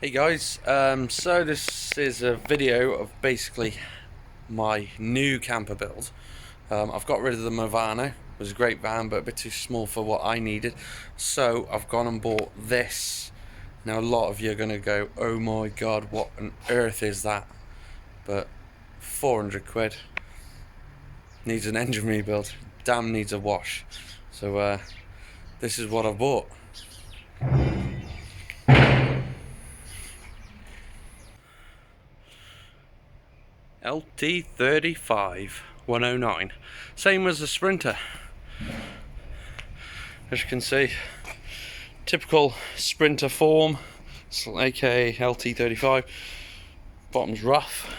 Hey guys, so this is a video of basically my new camper build. I've got rid of the Movano. It was a great van but a bit too small for what I needed, so I've gone and bought this. Now a lot of you are going to go, oh my god, what on earth is that? But 400 quid. Needs an engine rebuild, damn needs a wash. So this is what I bought. lt35 109, same as the Sprinter. As you can see, typical Sprinter form, aka lt35. Bottom's rough.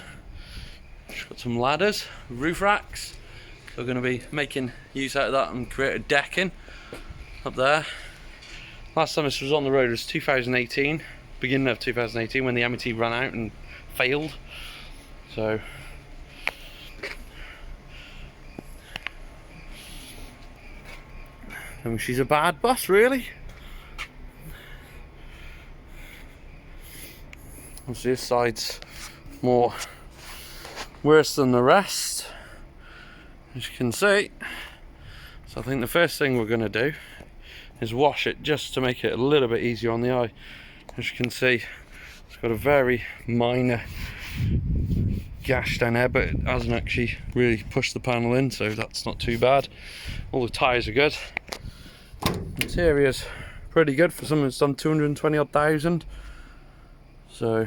Just got some ladders, roof racks. So we're going to be making use out of that and create a decking up there. Last time this was on the road was 2018, beginning of 2018, when the MOT ran out and failed. So I mean, she's a bad bus, really. Obviously this side's more worse than the rest, as you can see. So I think the first thing we're going to do is wash it, just to make it a little bit easier on the eye. As you can see, it's got a very minor gash down there, but it hasn't actually really pushed the panel in, so that's not too bad. All the tyres are good. Interior's pretty good for someone that's done 220 odd thousand. So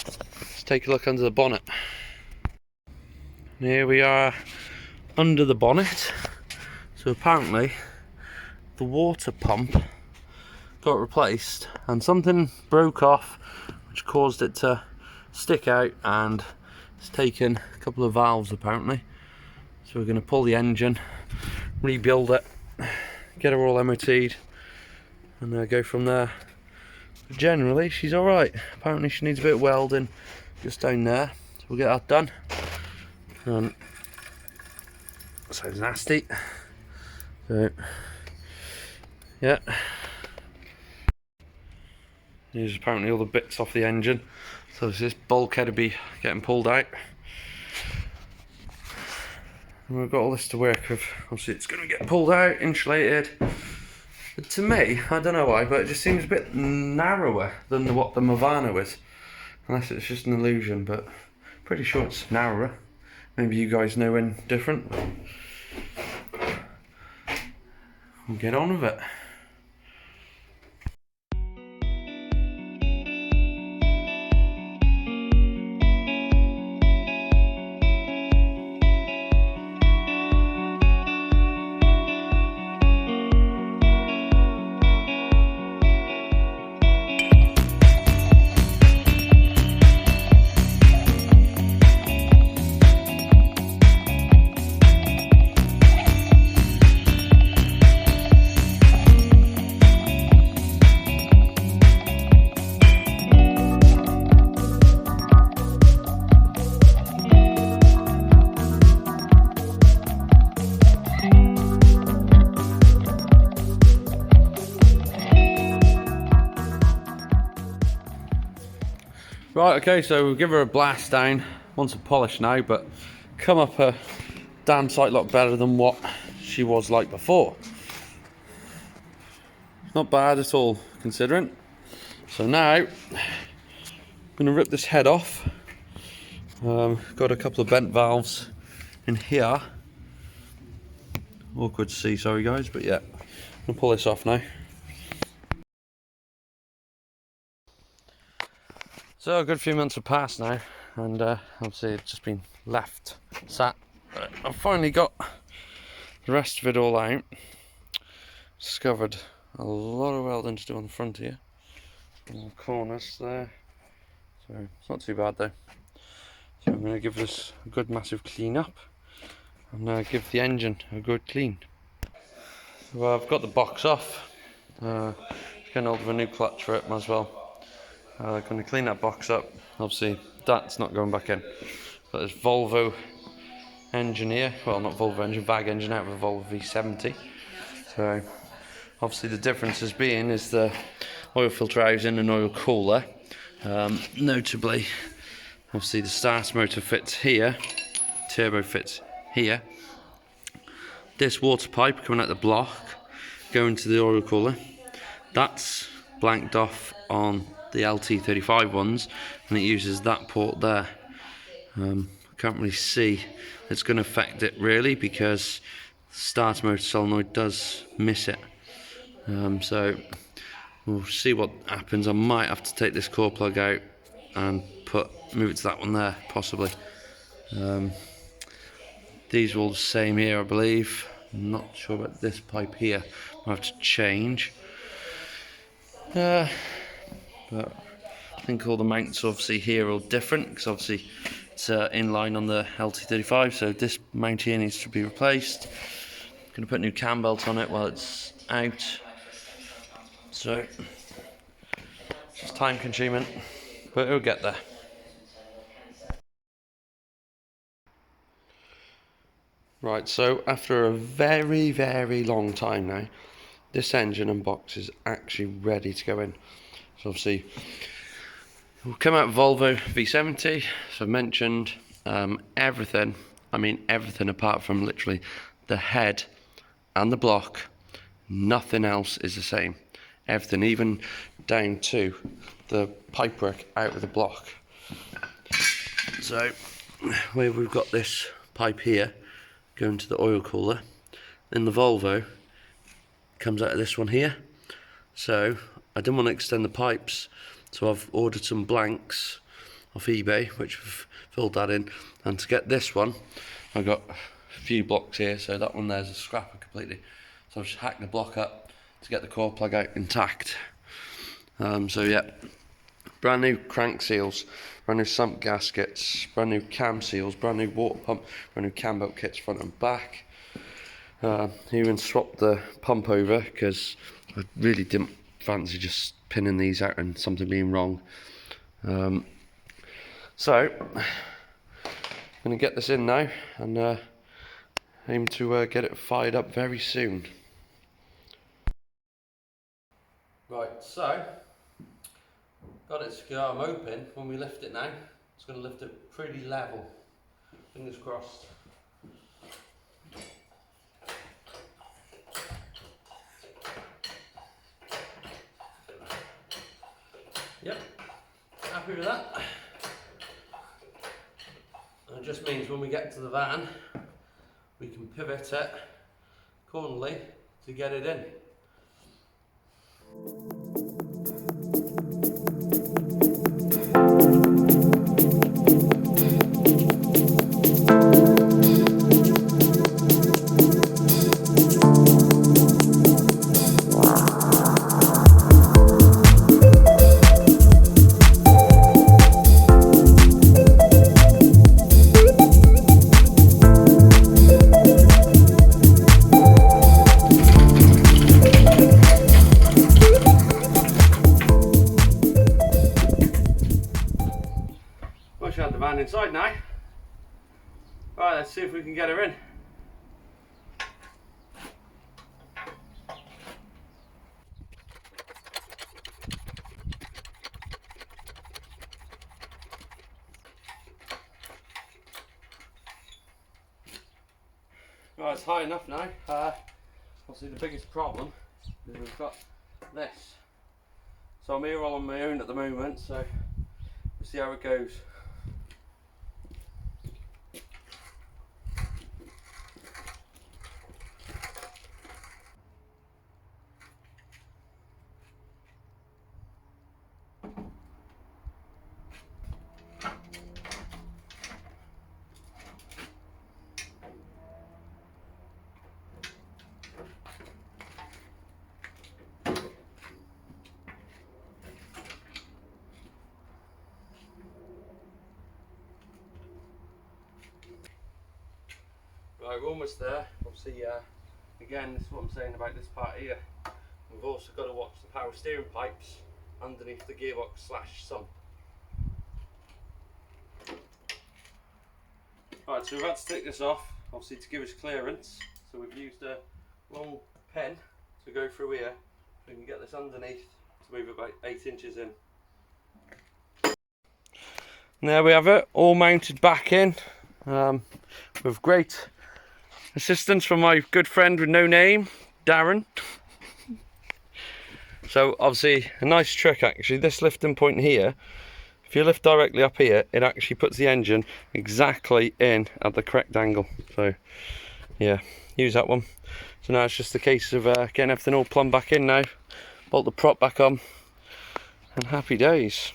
let's take a look under the bonnet. And here we are under the bonnet. So apparently the water pump got replaced and something broke off, which caused it to stick out, and it's taken a couple of valves apparently. So we're going to pull the engine, rebuild it, get her all MOT'd, and go from there. But generally she's alright. Apparently she needs a bit of welding just down there, so we'll get that done. Sounds nasty. So yeah, here's apparently all the bits off the engine. So this bulkhead will be getting pulled out, and we've got all this to work with. Obviously it's going to get pulled out, insulated. But to me, I don't know why, but it just seems a bit narrower than what the Movano is. Unless it's just an illusion, but pretty sure it's narrower. Maybe you guys know when different. We'll get on with it. Right, okay, so we'll give her a blast down. Want some polish now, but come up a damn sight lot better than what she was like before. Not bad at all, considering. So now, I'm going to rip this head off. Got a couple of bent valves in here. Awkward to see, sorry guys, but yeah. I'm going to pull this off now. So a good few months have passed now, and obviously it's just been left sat. I've finally got the rest of it all out. Discovered a lot of welding to do on the front here, all the corners there, so it's not too bad though. So I'm going to give this a good massive clean up and give the engine a good clean. So I've got the box off, getting hold of a new clutch for it, might as well. Going to clean that box up. Obviously that's not going back in, but there's Volvo engine here, well not Volvo engine, VAG engine out of a Volvo V70. So obviously the difference has been is the oil filter housing and oil cooler. Notably, obviously the starter motor fits here, turbo fits here. This water pipe coming out the block, going to the oil cooler, that's blanked off on the lt35 ones, and it uses that port there. I can't really see it's going to affect it really, because the starter motor solenoid does miss it. So we'll see what happens. I might have to take this core plug out and move it to that one there, possibly. These are all the same here, I believe. I'm not sure about this pipe here. I'll have to change. But I think all the mounts obviously here are all different, because obviously it's in line on the lt35, so this mount here needs to be replaced. I'm going to put a new cam belt on it while it's out. So it's time consuming, but it'll get there. Right, so after a very, very long time now, this engine and box is actually ready to go in. So obviously, we'll come out Volvo V70, so I've mentioned everything, I mean everything apart from literally the head and the block, nothing else is the same. Everything, even down to the pipework out of the block. So, where we've got this pipe here, going to the oil cooler, then the Volvo comes out of this one here. So I didn't want to extend the pipes, so I've ordered some blanks off eBay, which I've filled that in, and to get this one I've got a few blocks here, so that one there's a scrapper completely, so I've just hacked the block up to get the core plug out intact. So yeah, brand new crank seals, brand new sump gaskets, brand new cam seals, brand new water pump, brand new cam belt kits front and back. Even swapped the pump over because I really didn't fancy just pinning these out and something being wrong. So I'm going to get this in now and aim to get it fired up very soon. Right, so got it secure. I'm hoping when we lift it now, it's going to lift it pretty level. Fingers crossed. Yep, happy with that. And it just means when we get to the van, we can pivot it accordingly to get it in. Wish I had the van inside now. Right, let's see if we can get her in. Right, it's high enough now. Obviously the biggest problem is we've got this. So I'm here all on my own at the moment, so we'll see how it goes. Right, we're almost there. Obviously, again, this is what I'm saying about this part here. We've also got to watch the power steering pipes underneath the gearbox / sump. Right, so we've had to take this off, obviously to give us clearance. So we've used a long pen to go through here, so we can get this underneath to move about 8 inches in. And there we have it, all mounted back in, with great assistance from my good friend with no name, Darren. So obviously a nice trick actually, this lifting point here, if you lift directly up here, it actually puts the engine exactly in at the correct angle. So yeah, use that one. So now it's just a case of getting everything all plumbed back in now, bolt the prop back on, and happy days.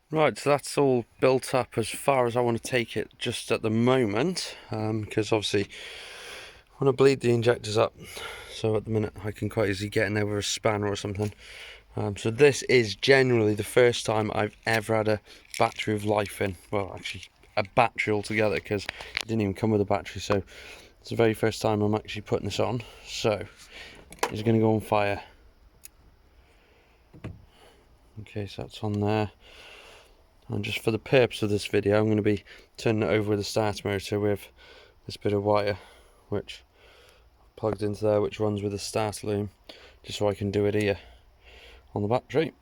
Right, so that's all built up as far as I want to take it just at the moment, because obviously I want to bleed the injectors up, so at the minute I can quite easily get in there with a spanner or something. So this is generally the first time I've ever had a battery of life in, well actually a battery altogether, because it didn't even come with a battery, so it's the very first time I'm actually putting this on. So it's going to go on fire. Okay, so that's on there. And just for the purpose of this video, I'm going to be turning it over with a starter motor with this bit of wire, which plugged into there, which runs with the starter loom, just so I can do it here on the battery.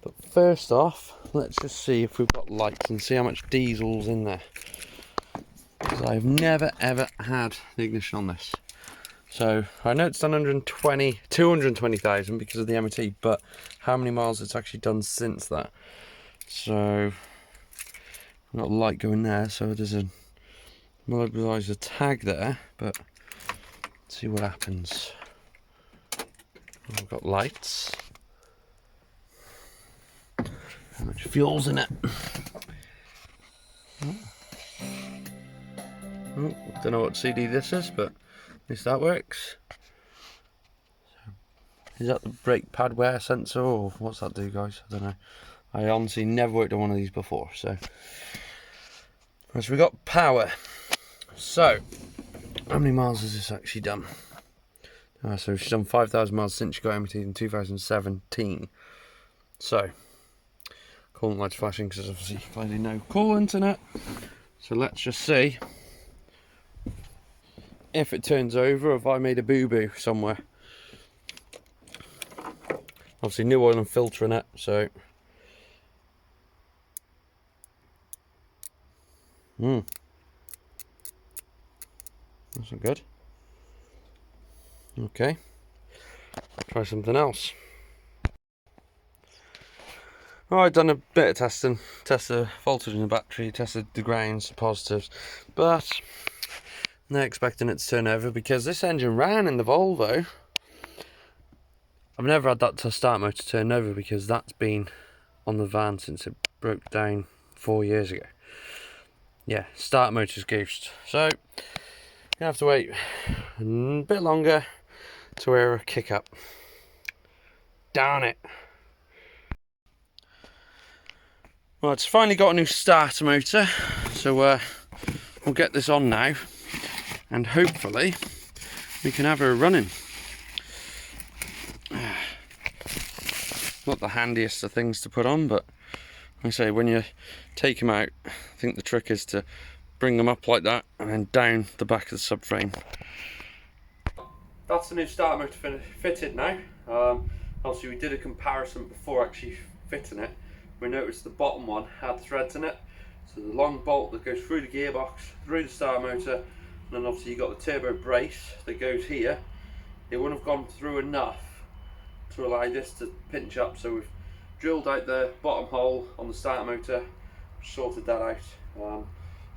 But first off, let's just see if we've got lights and see how much diesel's in there, because I've never ever had the ignition on this. So I know it's done 220,000 because of the MOT, but how many miles it's actually done since that? So I've got a light going there, so there's a mobiliser tag there, but let's see what happens. I've got lights. How much fuel's in it? Oh, don't know what CD this is, but at least that works. Is that the brake pad wear sensor, or what's that do, guys? I don't know. I honestly never worked on one of these before. So we got power. So how many miles has this actually done? So she's done 5,000 miles since she got MOT'd in 2017. So coolant lights flashing because obviously clearly no coolant in it. So let's just see if it turns over, or if I made a boo-boo somewhere. Obviously new oil and filter in it, so that's not good. Okay, try something else. I've done a bit of testing, tested the voltage in the battery, tested the grounds, the positives, but I'm not expecting it to turn over because this engine ran in the Volvo. I've never had that to start motor turn over because that's been on the van since it broke down 4 years ago. Yeah, start motor's goosed. So gonna have to wait a bit longer to wear a kick up. Darn it. Well, it's finally got a new starter motor, so we'll get this on now, and hopefully we can have her running. Not the handiest of things to put on, but like I say, when you take them out, I think the trick is to bring them up like that and then down the back of the subframe. That's the new starter motor fitted now. Obviously we did a comparison before actually fitting it. We noticed the bottom one had threads in it, so the long bolt that goes through the gearbox, through the starter motor, and then obviously you got the turbo brace that goes here. It wouldn't have gone through enough to allow this to pinch up, so we've drilled out the bottom hole on the starter motor, sorted that out.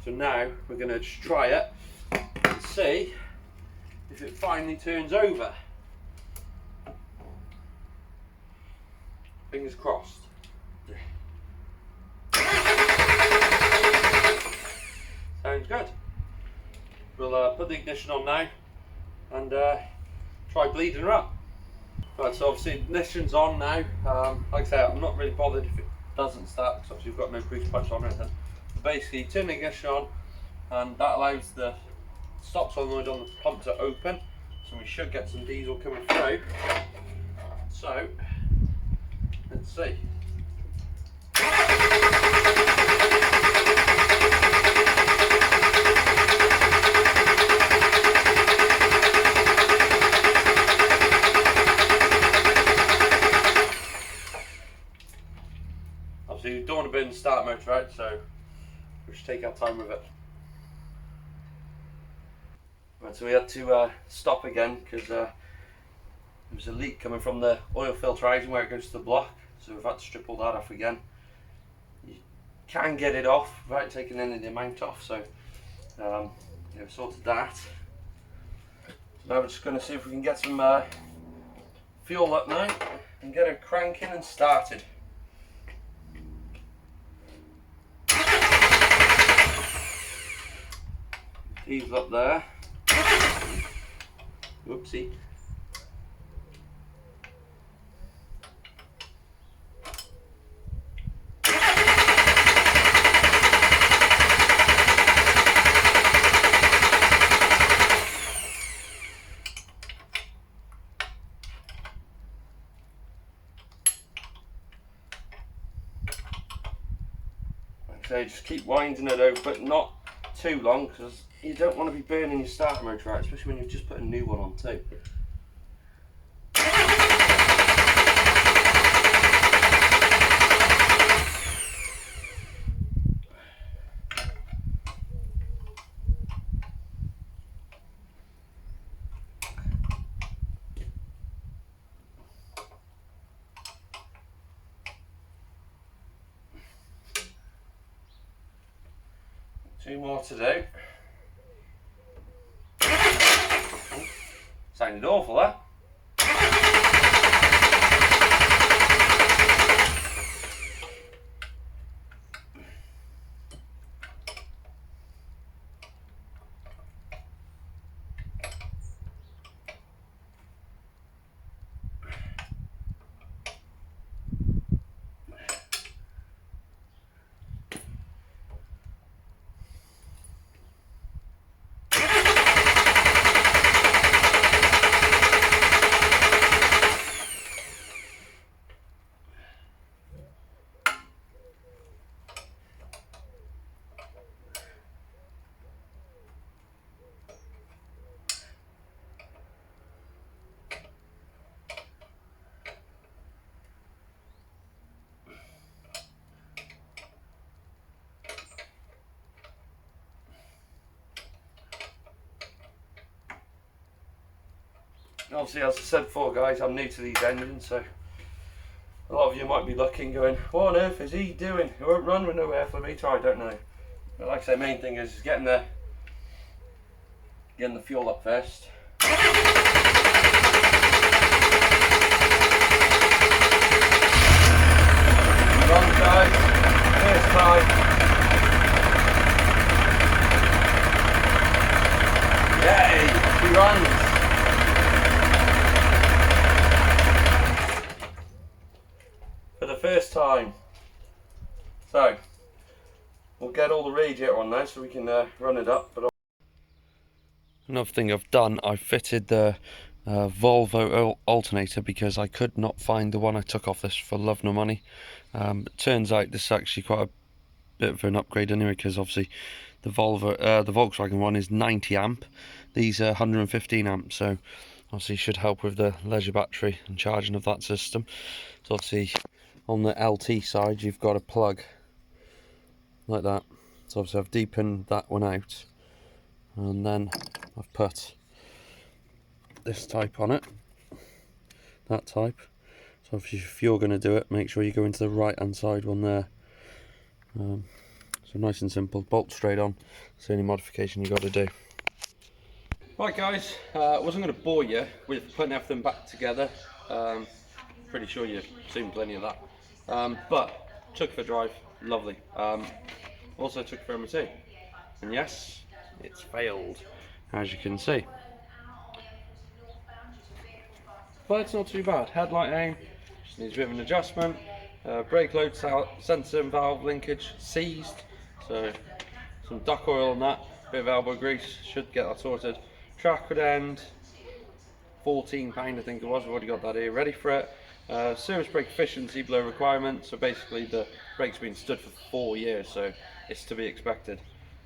So now we're going to just try it and see if it finally turns over. Fingers crossed. Sounds good. We'll put the ignition on now and try bleeding her up. Right, so obviously ignition's on now. Like I say, I'm not really bothered if it doesn't start because obviously we've got no grease pipes on or anything. But basically, turn the ignition on, and that allows the stop solenoid on the pump to open, so we should get some diesel coming through. So let's see. motor out, so we should take our time with it. Right, so we had to stop again because there was a leak coming from the oil filter housing where it goes to the block, so we've had to strip all that off again. You can get it off without taking any of the mount off, so yeah, we sorted that. So now we're just going to see if we can get some fuel up now and get her cranking and started. Diesel up there. Whoopsie. So just keep winding it over, but not too long, because you don't want to be burning your starter motor out, especially when you've just put a new one on too. Two more to do. Sounded awful, that. Obviously, as I said before, guys, I'm new to these engines, so a lot of you might be looking, going, what on earth is he doing? It won't run with no air flow meter, I don't know. But like I say, main thing is getting the fuel up first. Come on, guys, first time. Yay, she runs. For the first time. So we'll get all the radiator on now so we can run it up. But another thing I've done, I fitted the Volvo alternator because I could not find the one I took off this for love nor money. It turns out this is actually quite a bit of an upgrade anyway, because obviously the Volkswagen one is 90 amp. These are 115 amp, so obviously should help with the leisure battery and charging of that system. So obviously on the LT side you've got a plug like that, so obviously I've deepened that one out, and then I've put this type on it, that type. So if you're going to do it, make sure you go into the right hand side one there. So nice and simple, bolt straight on. That's the only modification you got to do. Right guys, I wasn't going to bore you with putting everything back together. Pretty sure you've seen plenty of that. But took it for a drive, lovely. Also took it for MOT, and yes, it's failed, as you can see. But it's not too bad. Headlight aim, just needs a bit of an adjustment. Brake load sensor and valve linkage seized, so some duck oil on that, bit of elbow grease, should get that sorted. Track end, £14 I think it was, we've already got that here ready for it. Service brake efficiency below requirement, so basically the brake's been stood for 4 years, so it's to be expected.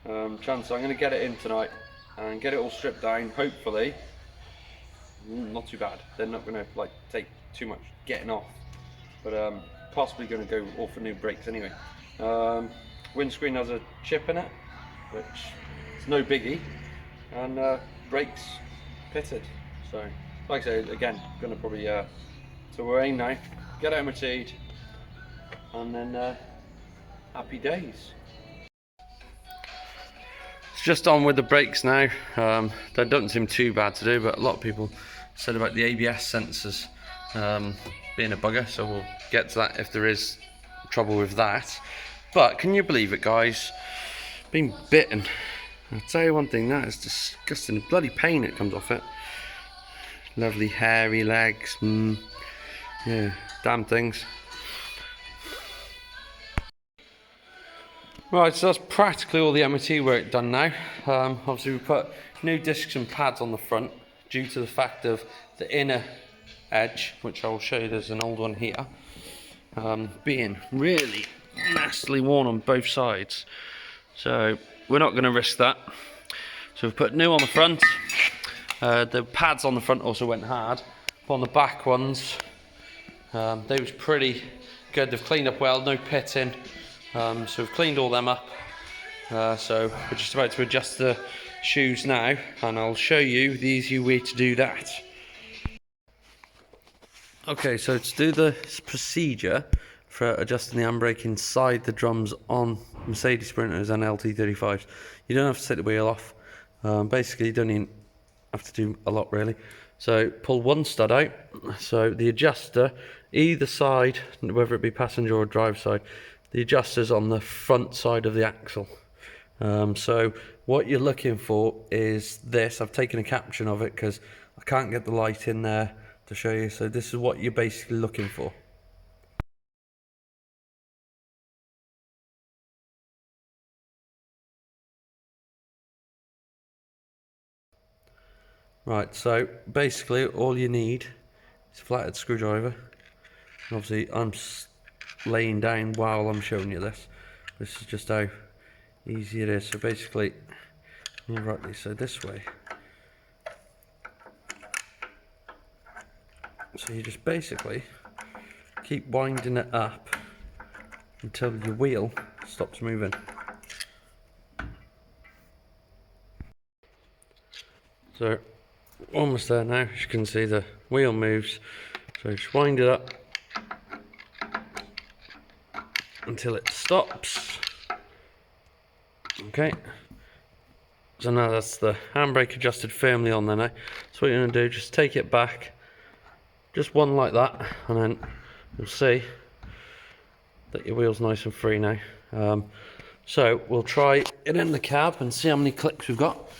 Chance I'm going to get it in tonight and get it all stripped down, hopefully. Not too bad, they're not going to like take too much getting off, but possibly going to go all for new brakes anyway. Windscreen has a chip in it, which is no biggie, and brakes pitted. So, like I say, again, gonna probably so we're aim now, get it MOT'd, and then happy days. It's just on with the brakes now. That doesn't seem too bad to do, but a lot of people said about the ABS sensors being a bugger, so we'll get to that if there is trouble with that. But can you believe it, guys? Being bitten. I'll tell you one thing, that is disgusting. The bloody pain that comes off it. Lovely hairy legs. Yeah, damn things. Right, so that's practically all the MOT work done now. Obviously we put new discs and pads on the front due to the fact of the inner edge, which I will show you, there's an old one here, being really nastily worn on both sides. So we're not going to risk that. So we've put new on the front. The pads on the front also went hard. But on the back ones, they was pretty good. They've cleaned up well, no pitting. So we've cleaned all them up. So we're just about to adjust the shoes now, and I'll show you the easy way to do that. Okay, so to do the procedure for adjusting the handbrake inside the drums on Mercedes Sprinters and lt35s, you don't have to take the wheel off. Basically, you don't even have to do a lot really. So pull one stud out. So the adjuster, either side, whether it be passenger or driver side, the adjuster's on the front side of the axle. So what you're looking for is this. I've taken a caption of it because I can't get the light in there to show you. So this is what you're basically looking for. Right, so basically all you need is a flathead screwdriver. Obviously I'm laying down while I'm showing you this. This is just how easy it is. So basically, rightly so this way. So you just basically keep winding it up until your wheel stops moving. So almost there now. As you can see, the wheel moves. So just wind it up until it stops. Okay, so now that's the handbrake adjusted firmly on there now. So what you're going to do, just take it back, just one like that, and then you'll see that your wheel's nice and free now. So we'll try it in the cab and see how many clicks we've got.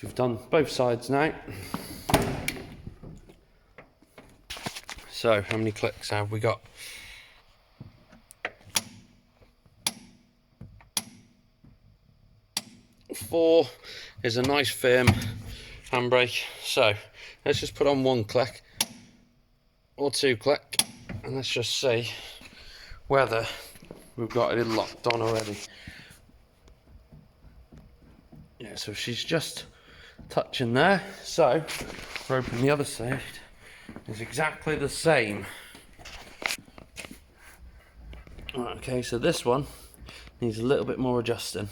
We've done both sides now. So how many clicks have we got? Four is a nice firm handbrake. So let's just put on one click or two click, and let's just see whether we've got it locked on already. Yeah, so she's just touching there. So we're opening the other side. It's exactly the same. Okay, so this one needs a little bit more adjusting.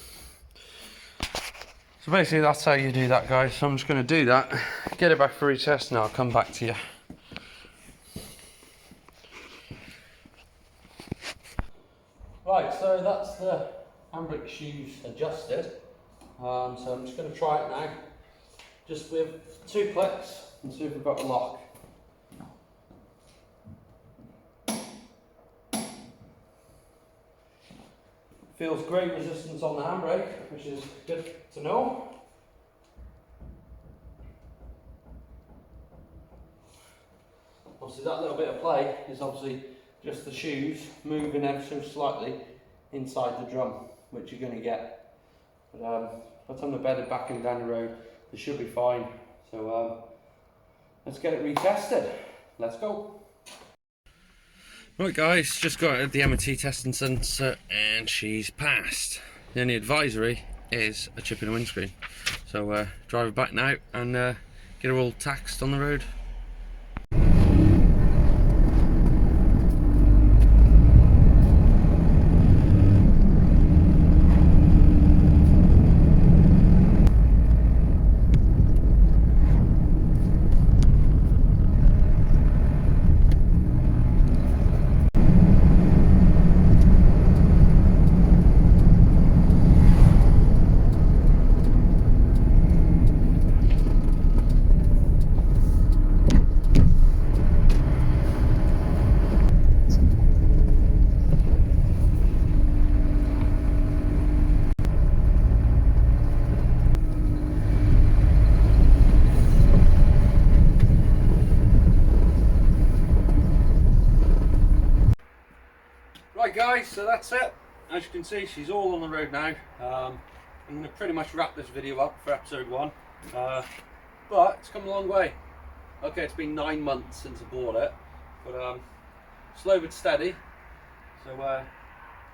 So basically that's how you do that, guys. So I'm just going to do that, get it back for retest, and I'll come back to you. Right, so that's the handbrake shoes adjusted. So I'm just going to try it now, just with two clicks, and see if we've got a lock. Feels great resistance on the handbrake, which is good to know. Obviously that little bit of play is obviously just the shoes moving ever so slightly inside the drum, which you're going to get. But by the time they're bedded back and down the road, they should be fine. So let's get it retested. Let's go. Right guys, just got the MOT testing sensor and she's passed. The only advisory is a chip in the windscreen. So drive her back now and get her all taxed on the road. guys, so that's it. As you can see, she's all on the road now. I'm going to pretty much wrap this video up for episode 1. But it's come a long way. Okay, it's been 9 months since I bought it, but slow but steady. So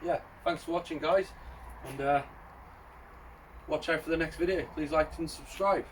yeah, thanks for watching, guys, and watch out for the next video. Please like and subscribe.